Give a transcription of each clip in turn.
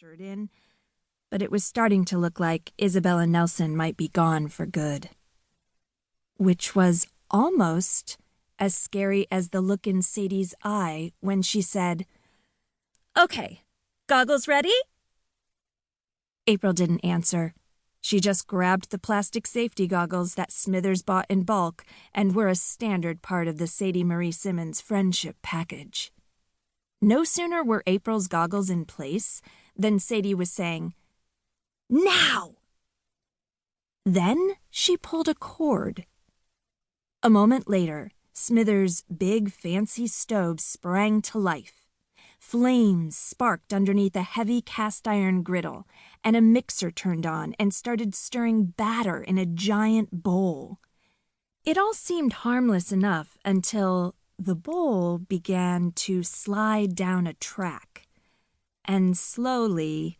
ushered in, but it was starting to look like Isabella Nelson might be gone for good. Which was almost as scary as the look in Sadie's eye when she said, "Okay, goggles ready?" April didn't answer. She just grabbed the plastic safety goggles that Smithers bought in bulk and were a standard part of the Sadie Marie Simmons friendship package. No sooner were April's goggles in place than Sadie was saying, "Now!" Then she pulled a cord. A moment later, Smithers' big fancy stove sprang to life. Flames sparked underneath a heavy cast-iron griddle, and a mixer turned on and started stirring batter in a giant bowl. It all seemed harmless enough until the bowl began to slide down a track and slowly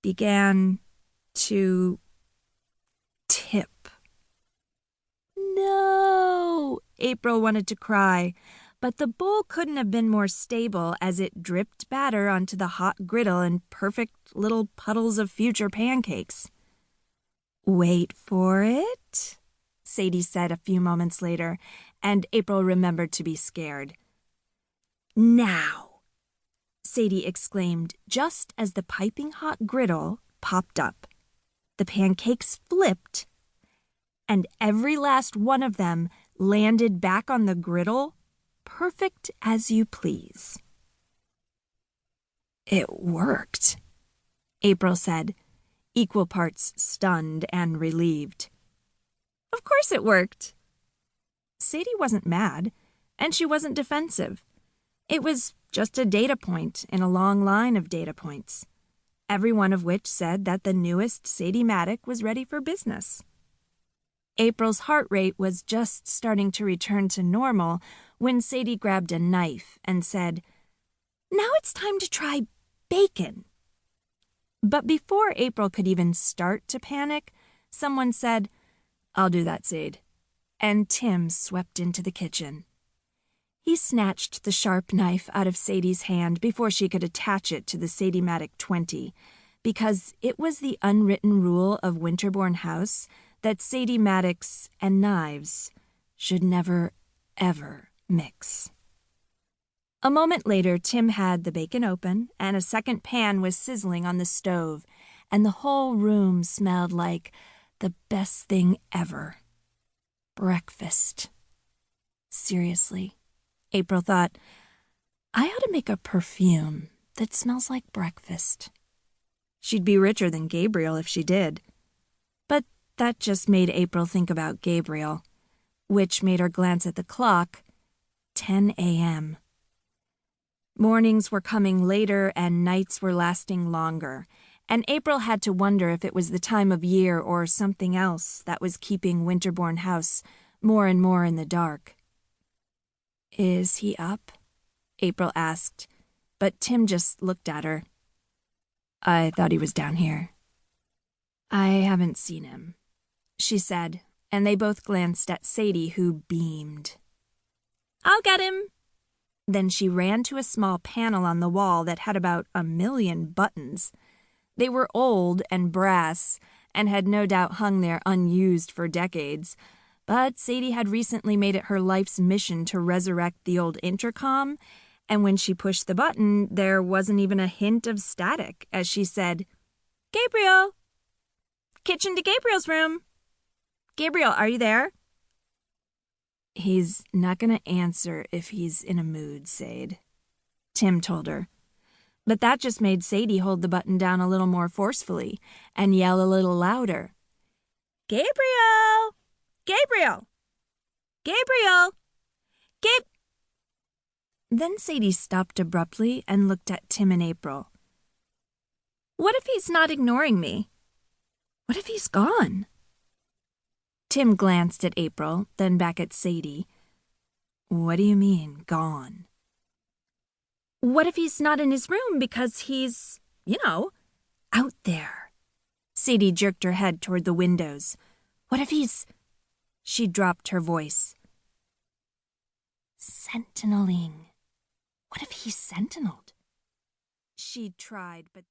began to tip. No! April wanted to cry. But the bowl couldn't have been more stable as it dripped batter onto the hot griddle in perfect little puddles of future pancakes. "Wait for it," Sadie said a few moments later, and April remembered to be scared. "Now!" Sadie exclaimed just as the piping hot griddle popped up. The pancakes flipped, and every last one of them landed back on the griddle, perfect as you please. "It worked," April said, equal parts stunned and relieved. "Of course it worked." Sadie wasn't mad, and she wasn't defensive. It was just a data point in a long line of data points, every one of which said that the newest Sadie Maddock was ready for business. April's heart rate was just starting to return to normal when Sadie grabbed a knife and said, "Now it's time to try bacon." But before April could even start to panic, someone said, "I'll do that, Sade," and Tim swept into the kitchen. He snatched the sharp knife out of Sadie's hand before she could attach it to the Sadie Maddock 20, because it was the unwritten rule of Winterborne House that Sadie Maddocks and knives should never, ever mix. A moment later, Tim had the bacon open, and a second pan was sizzling on the stove, and the whole room smelled like the best thing ever. Breakfast. Seriously, April thought, I ought to make a perfume that smells like breakfast. She'd be richer than Gabriel if she did. But that just made April think about Gabriel, which made her glance at the clock. 10 a.m. Mornings were coming later and nights were lasting longer, and April had to wonder if it was the time of year or something else that was keeping Winterborne House more and more in the dark. "Is he up?" April asked, but Tim just looked at her. "I thought he was down here." "I haven't seen him," she said, and they both glanced at Sadie, who beamed. "I'll get him." Then she ran to a small panel on the wall that had about 1,000,000 buttons. They were old and brass and had no doubt hung there unused for decades, but Sadie had recently made it her life's mission to resurrect the old intercom, and when she pushed the button, there wasn't even a hint of static as she said, "Gabriel! Kitchen to Gabriel's room! Gabriel, are you there?" "He's not going to answer if he's in a mood, Sade," Tim told her. But that just made Sadie hold the button down a little more forcefully and yell a little louder. "Gabriel! Gabriel! Gabriel! Then Sadie stopped abruptly and looked at Tim and April. "What if he's not ignoring me? What if he's gone?" Tim glanced at April, then back at Sadie. "What do you mean, gone?" "What if he's not in his room because he's, out there?" Sadie jerked her head toward the windows. "What if he's—" She dropped her voice. "Sentineling. What if he's sentineled?" She tried, but